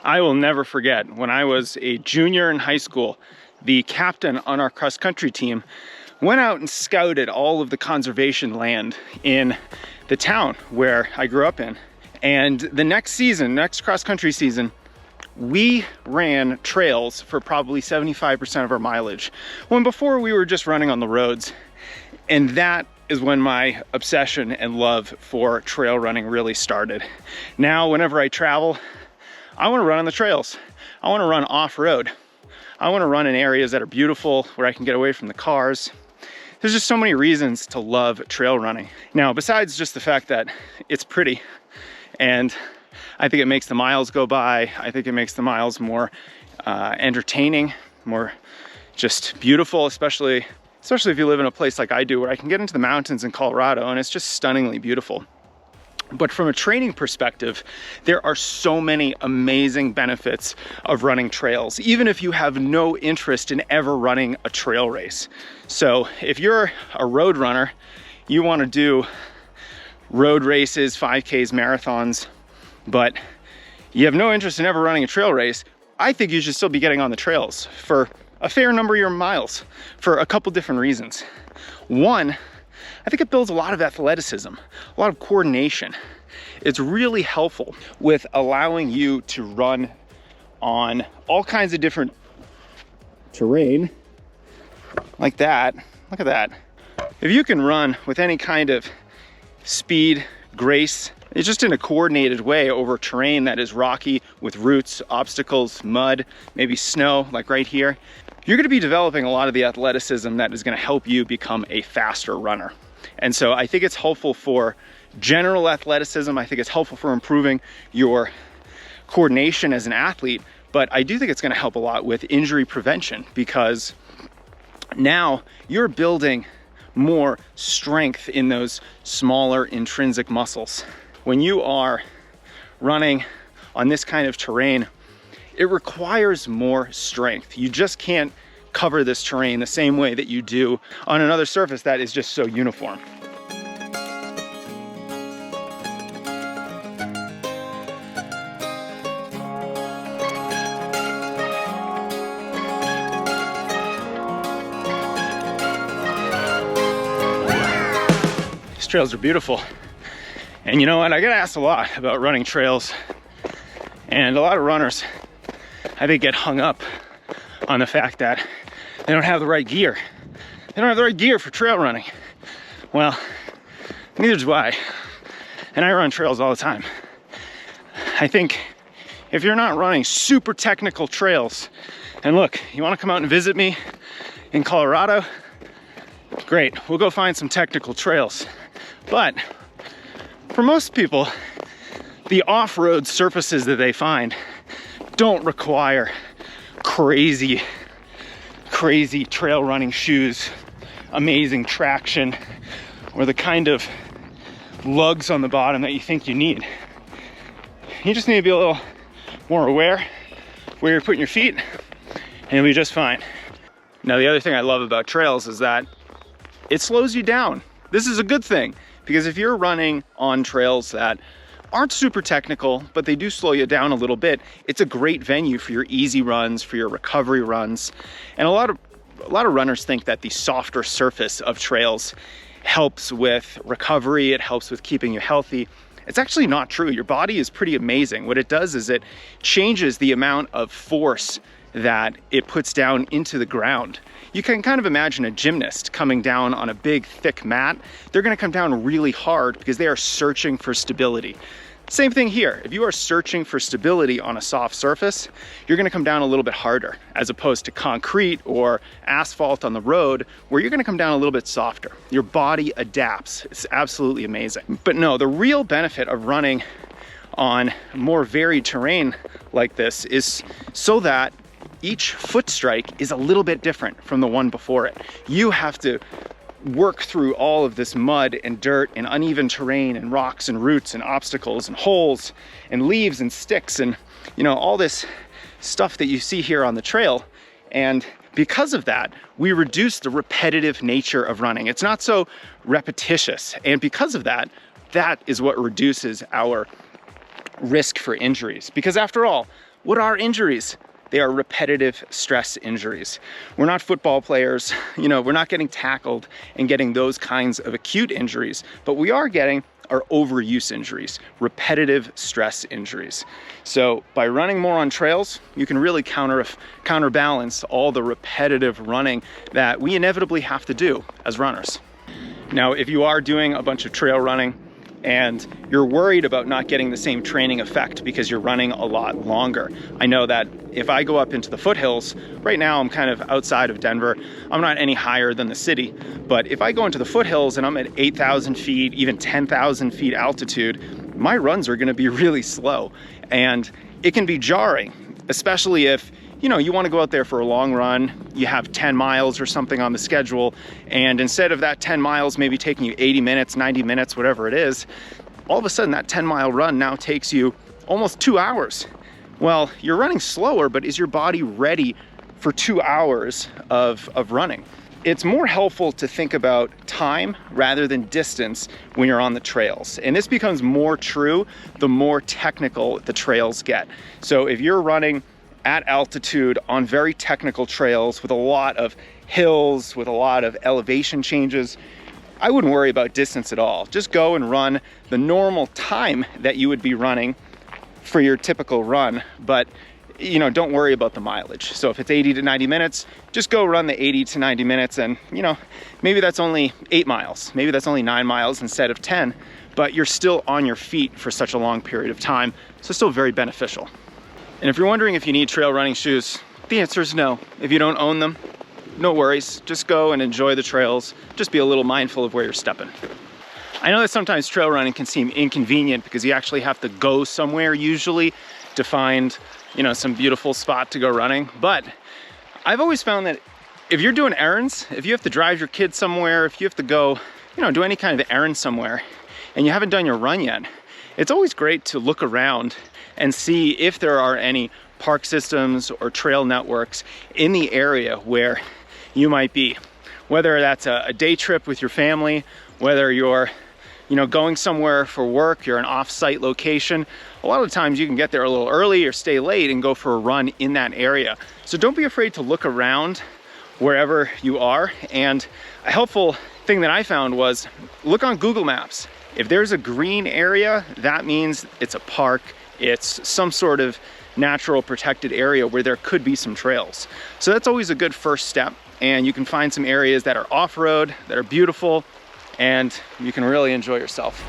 I will never forget when I was a junior in high school, the captain on our cross-country team went out and scouted all of the conservation land in the town where I grew up in. And the next cross-country season, we ran trails for probably 75% of our mileage, when before we were just running on the roads. And that is when my obsession and love for trail running really started. Now, whenever I travel, I want to run on the trails. I want to run off-road. I want to run in areas that are beautiful, where I can get away from the cars. There's just so many reasons to love trail running. Now, besides just the fact that it's pretty, and I think it makes the miles go by, I think it makes the miles more entertaining, more just beautiful, especially if you live in a place like I do, where I can get into the mountains in Colorado and it's just stunningly beautiful. But from a training perspective, there are so many amazing benefits of running trails, even if you have no interest in ever running a trail race. So if you're a road runner, you want to do road races, 5Ks, marathons, but you have no interest in ever running a trail race, I think you should still be getting on the trails for a fair number of your miles for a couple different reasons. One, I think it builds a lot of athleticism, a lot of coordination. It's really helpful with allowing you to run on all kinds of different terrain like that. Look at that. If you can run with any kind of speed, grace, it's just in a coordinated way over terrain that is rocky with roots, obstacles, mud, maybe snow, like right here, you're going to be developing a lot of the athleticism that is going to help you become a faster runner. And so I think it's helpful for general athleticism. I think it's helpful for improving your coordination as an athlete, but I do think it's going to help a lot with injury prevention, because now you're building more strength in those smaller intrinsic muscles. When you are running on this kind of terrain, it requires more strength. You just can't cover this terrain the same way that you do on another surface that is just so uniform. These trails are beautiful. And you know what? I get asked a lot about running trails, and a lot of runners, I think, get hung up on the fact that they don't have the right gear. They don't have the right gear for trail running. Well, neither do I. And I run trails all the time. I think if you're not running super technical trails, and look, you want to come out and visit me in Colorado? Great, we'll go find some technical trails. But for most people, the off-road surfaces that they find don't require crazy trail running shoes, amazing traction, or the kind of lugs on the bottom that you think you need. You just need to be a little more aware where you're putting your feet, and you'll be just fine. Now, the other thing I love about trails is that it slows you down. This is a good thing, because if you're running on trails that aren't super technical, but they do slow you down a little bit, it's a great venue for your easy runs, for your recovery runs. And a lot of runners think that the softer surface of trails helps with recovery, it helps with keeping you healthy. It's actually not true. Your body is pretty amazing. What it does is it changes the amount of force that it puts down into the ground. You can kind of imagine a gymnast coming down on a big, thick mat. They're gonna come down really hard because they are searching for stability. Same thing here. If you are searching for stability on a soft surface, you're gonna come down a little bit harder, as opposed to concrete or asphalt on the road, where you're gonna come down a little bit softer. Your body adapts. It's absolutely amazing. But no, the real benefit of running on more varied terrain like this is so that each foot strike is a little bit different from the one before it. You have to work through all of this mud and dirt and uneven terrain and rocks and roots and obstacles and holes and leaves and sticks and, you know, all this stuff that you see here on the trail. And because of that, we reduce the repetitive nature of running. It's not so repetitious. And because of that, that is what reduces our risk for injuries. Because after all, What are injuries? They are repetitive stress injuries. We're not football players, we're not getting tackled and getting those kinds of acute injuries, but we are getting our overuse injuries, repetitive stress injuries. So by running more on trails, you can really counterbalance all the repetitive running that we inevitably have to do as runners. Now, if you are doing a bunch of trail running and you're worried about not getting the same training effect because you're running a lot longer. I know that if I go up into the foothills, right now I'm kind of outside of Denver, I'm not any higher than the city, but if I go into the foothills and I'm at 8,000 feet, even 10,000 feet altitude, my runs are gonna be really slow. And it can be jarring, especially if you want to go out there for a long run, you have 10 miles or something on the schedule, and instead of that 10 miles maybe taking you 80 minutes, 90 minutes, whatever it is, all of a sudden that 10-mile run now takes you almost 2 hours. Well, you're running slower, but is your body ready for 2 hours of running? It's more helpful to think about time rather than distance when you're on the trails. And this becomes more true the more technical the trails get. So if you're running at altitude on very technical trails with a lot of hills, with a lot of elevation changes, I wouldn't worry about distance at all. Just go and run the normal time that you would be running for your typical run, but don't worry about the mileage. So if it's 80 to 90 minutes, just go run the 80 to 90 minutes and maybe that's only 8 miles, maybe that's only 9 miles instead of 10, but you're still on your feet for such a long period of time, so still very beneficial. And if you're wondering if you need trail running shoes, the answer is no. If you don't own them, no worries. Just go and enjoy the trails. Just be a little mindful of where you're stepping. I know that sometimes trail running can seem inconvenient because you actually have to go somewhere usually to find, some beautiful spot to go running. But I've always found that if you're doing errands, if you have to drive your kids somewhere, if you have to go, do any kind of errand somewhere and you haven't done your run yet, it's always great to look around and see if there are any park systems or trail networks in the area where you might be. Whether that's a day trip with your family, whether you're going somewhere for work, you're an off-site location, a lot of times you can get there a little early or stay late and go for a run in that area. So don't be afraid to look around wherever you are. And a helpful thing that I found was look on Google Maps. If there's a green area, that means it's a park, it's some sort of natural protected area where there could be some trails. So that's always a good first step, and you can find some areas that are off-road, that are beautiful, and you can really enjoy yourself.